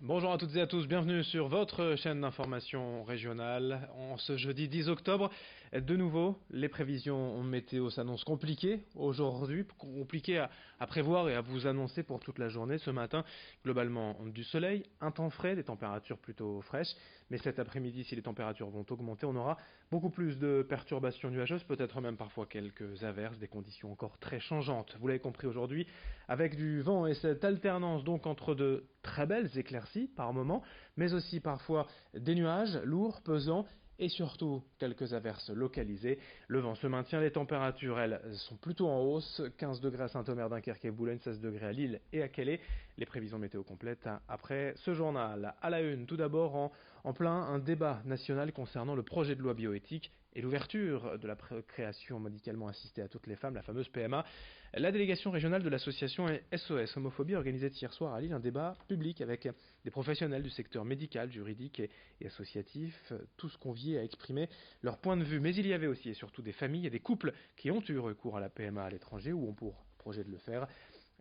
Bonjour à toutes et à tous, bienvenue sur votre chaîne d'information régionale. En ce jeudi 10 octobre, de nouveau, les prévisions météo s'annoncent compliquées aujourd'hui, compliquées à prévoir et à vous annoncer pour toute la journée. Ce matin, globalement du soleil, un temps frais, des températures plutôt fraîches, mais cet après-midi, si les températures vont augmenter, on aura beaucoup plus de perturbations nuageuses, peut-être même parfois quelques averses, des conditions encore très changeantes. Vous l'avez compris aujourd'hui, avec du vent et cette alternance donc entre de très belles éclaircies par moment, mais aussi parfois des nuages lourds, pesants et surtout quelques averses localisées. Le vent se maintient, les températures elles sont plutôt en hausse, 15 degrés à Saint-Omer, Dunkerque et Boulogne, 16 degrés à Lille et à Calais. Les prévisions météo complètes après ce journal. À la une, tout d'abord en plein un débat national concernant le projet de loi bioéthique et l'ouverture de la création médicalement assistée à toutes les femmes, la fameuse PMA. La délégation régionale de l'association SOS Homophobie organisait hier soir à Lille un débat public avec des professionnels du secteur médical, juridique et associatif, tous conviés à exprimer leur point de vue. Mais il y avait aussi et surtout des familles et des couples qui ont eu recours à la PMA à l'étranger ou ont pour projet de le faire.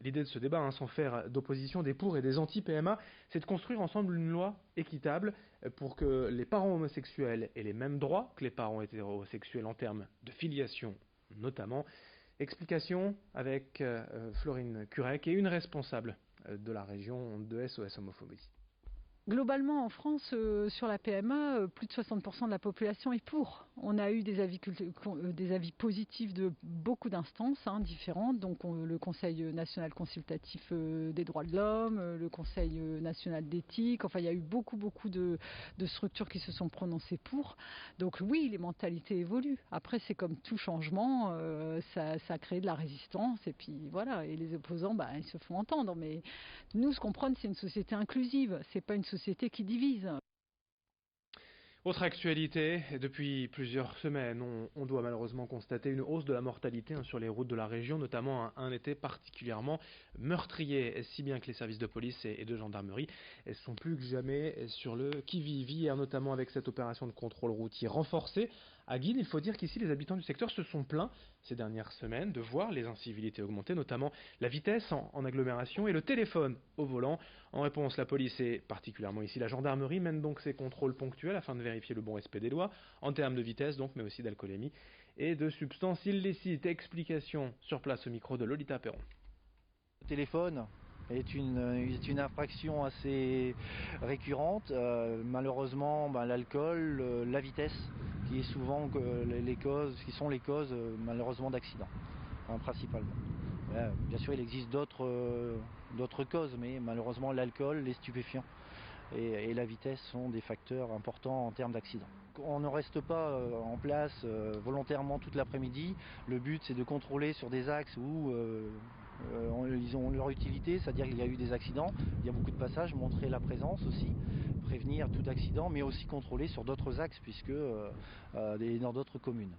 L'idée de ce débat, sans faire d'opposition des pour et des anti-PMA, c'est de construire ensemble une loi équitable pour que les parents homosexuels aient les mêmes droits que les parents hétérosexuels en termes de filiation notamment. Explication avec Florine Curec et une responsable de la région de SOS Homophobie. Globalement, en France, sur la PMA, plus de 60% de la population est pour. On a eu des avis positifs de beaucoup d'instances différentes, donc le Conseil national consultatif des droits de l'homme, le Conseil national d'éthique, enfin il y a eu beaucoup de structures qui se sont prononcées pour. Donc oui, les mentalités évoluent. Après, c'est comme tout changement, ça crée de la résistance, et puis voilà, et les opposants, ils se font entendre. Mais nous, ce qu'on prône, c'est une société inclusive, c'est pas une société qui divise. Autre actualité, depuis plusieurs semaines, on doit malheureusement constater une hausse de la mortalité sur les routes de la région, notamment un été particulièrement meurtrier, si bien que les services de police et de gendarmerie sont plus que jamais sur le qui-vive. Hier, notamment avec cette opération de contrôle routier renforcée à Guînes, il faut dire qu'ici les habitants du secteur se sont plaints ces dernières semaines de voir les incivilités augmenter, notamment la vitesse en agglomération et le téléphone au volant. En réponse, la police et particulièrement ici la gendarmerie mène donc ces contrôles ponctuels afin de vérifier le bon respect des lois, en termes de vitesse donc, mais aussi d'alcoolémie et de substances illicites. Explication sur place au micro de Lolita Perron. Le téléphone est une infraction assez récurrente. Malheureusement, l'alcool, la vitesse, qui est souvent qui sont les causes malheureusement d'accidents, principalement. Bien sûr, il existe d'autres causes, mais malheureusement l'alcool, les stupéfiants et la vitesse sont des facteurs importants en termes d'accidents. On ne reste pas en place volontairement toute l'après-midi. Le but, c'est de contrôler sur des axes où ils ont leur utilité, c'est-à-dire qu'il y a eu des accidents, il y a beaucoup de passages, montrer la présence aussi, prévenir tout accident, mais aussi contrôler sur d'autres axes, puisque dans d'autres communes.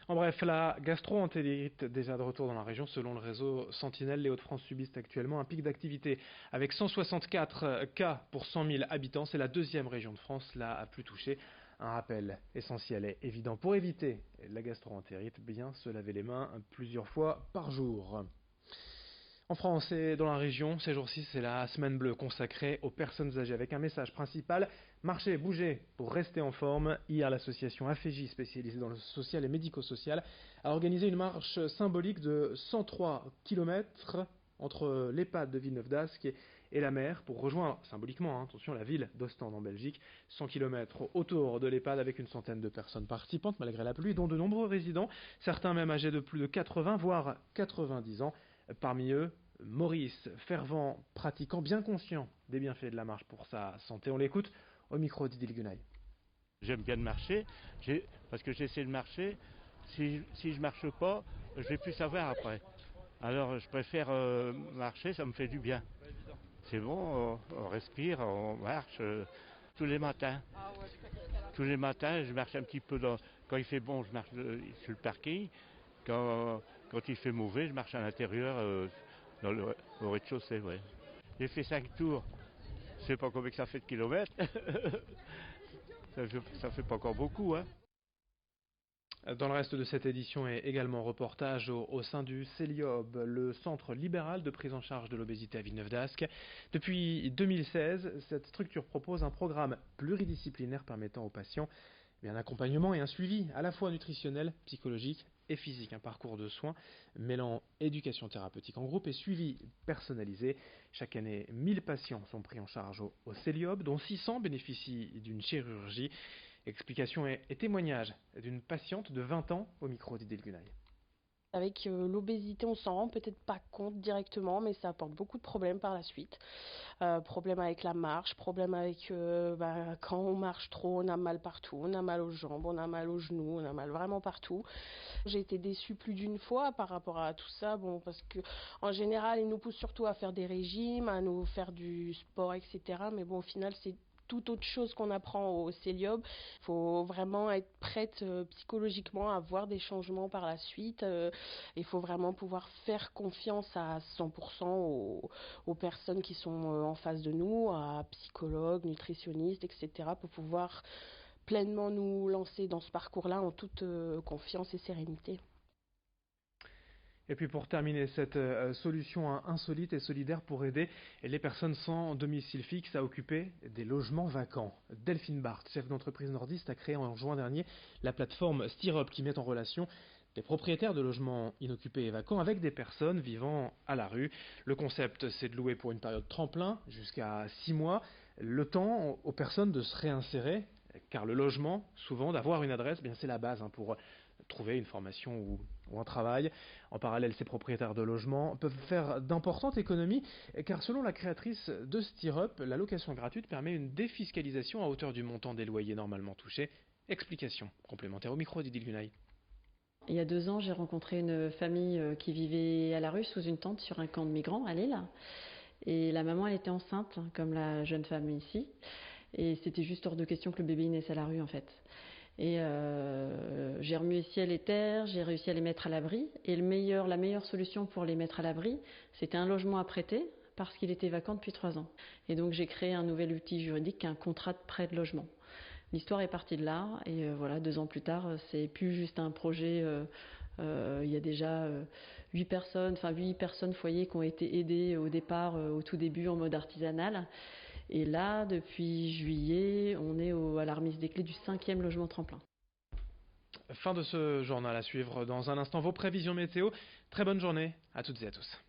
En bref, la gastro-entérite déjà de retour dans la région. Selon le réseau Sentinelle, les Hauts-de-France subissent actuellement un pic d'activité avec 164 cas pour 100 000 habitants. C'est la deuxième région de France la plus touchée. Un rappel essentiel et évident pour éviter la gastro-entérite, bien se laver les mains plusieurs fois par jour. En France et dans la région, ces jours-ci, c'est la semaine bleue consacrée aux personnes âgées avec un message principal: marcher, bouger pour rester en forme. Hier, l'association AFEJ, spécialisée dans le social et médico-social, a organisé une marche symbolique de 103 km entre l'EHPAD de Villeneuve-d'Ascq et la mer pour rejoindre symboliquement, attention, la ville d'Ostende en Belgique. 100 km autour de l'EHPAD avec une centaine de personnes participantes malgré la pluie, dont de nombreux résidents, certains même âgés de plus de 80 voire 90 ans. Parmi eux, Maurice, fervent pratiquant, bien conscient des bienfaits de la marche pour sa santé. On l'écoute au micro d'Idil Gunaï. J'aime bien de marcher, parce que j'essaie de marcher. Si je marche pas, je vais plus savoir après. Alors je préfère marcher, ça me fait du bien. C'est bon, on respire, on marche tous les matins. Tous les matins, je marche un petit peu quand il fait bon, je marche sur le parking. Quand il fait mauvais, je marche à l'intérieur, au rez-de-chaussée. Ouais. J'ai fait 5 tours. Je sais pas combien que ça fait de kilomètres. Ça fait pas encore beaucoup, hein. Dans le reste de cette édition est également reportage au sein du CELIOB, le centre libéral de prise en charge de l'obésité à Villeneuve-d'Ascq. Depuis 2016, cette structure propose un programme pluridisciplinaire permettant aux patients un accompagnement et un suivi à la fois nutritionnel, psychologique et physique. Un parcours de soins mêlant éducation thérapeutique en groupe et suivi personnalisé. Chaque année, 1000 patients sont pris en charge au CELIOB, dont 600 bénéficient d'une chirurgie. Explication et témoignage d'une patiente de 20 ans au micro d'Idil Gunay. Avec l'obésité, on s'en rend peut-être pas compte directement, mais ça apporte beaucoup de problèmes par la suite. Problèmes avec la marche, problèmes avec quand on marche trop, on a mal partout, on a mal aux jambes, on a mal aux genoux, on a mal vraiment partout. J'ai été déçue plus d'une fois par rapport à tout ça, parce que en général, ils nous poussent surtout à faire des régimes, à nous faire du sport, etc. Mais au final, c'est tout autre chose qu'on apprend au CELIOB. Il faut vraiment être prête psychologiquement à voir des changements par la suite. Il faut vraiment pouvoir faire confiance à 100% aux personnes qui sont en face de nous, à psychologues, nutritionnistes, etc. pour pouvoir pleinement nous lancer dans ce parcours-là en toute confiance et sérénité. Et puis pour terminer, cette solution insolite et solidaire pour aider les personnes sans domicile fixe à occuper des logements vacants. Delphine Barthes, chef d'entreprise nordiste, a créé en juin dernier la plateforme Stirop qui met en relation des propriétaires de logements inoccupés et vacants avec des personnes vivant à la rue. Le concept, c'est de louer pour une période tremplin jusqu'à 6 mois, le temps aux personnes de se réinsérer, car le logement, souvent, d'avoir une adresse, c'est la base pour trouver une formation ou un travail. En parallèle, ces propriétaires de logements peuvent faire d'importantes économies, car selon la créatrice de Stirop, la location gratuite permet une défiscalisation à hauteur du montant des loyers normalement touchés. Explication complémentaire au micro d'Idil Gunay. Il y a 2 ans, j'ai rencontré une famille qui vivait à la rue sous une tente sur un camp de migrants à Lille. Et la maman, elle était enceinte, comme la jeune femme ici. Et c'était juste hors de question que le bébé naisse à la rue, en fait. Et j'ai remué ciel et terre, j'ai réussi à les mettre à l'abri. Et la meilleure solution pour les mettre à l'abri, c'était un logement à prêter, parce qu'il était vacant depuis 3 ans. Et donc j'ai créé un nouvel outil juridique, un contrat de prêt de logement. L'histoire est partie de là, et 2 ans plus tard, c'est plus juste un projet. Il y a déjà 8 personnes foyers qui ont été aidées au départ, au tout début, en mode artisanal. Et là, depuis juillet, on est à la remise des clés du 5e logement tremplin. Fin de ce journal à suivre dans un instant. Vos prévisions météo. Très bonne journée à toutes et à tous.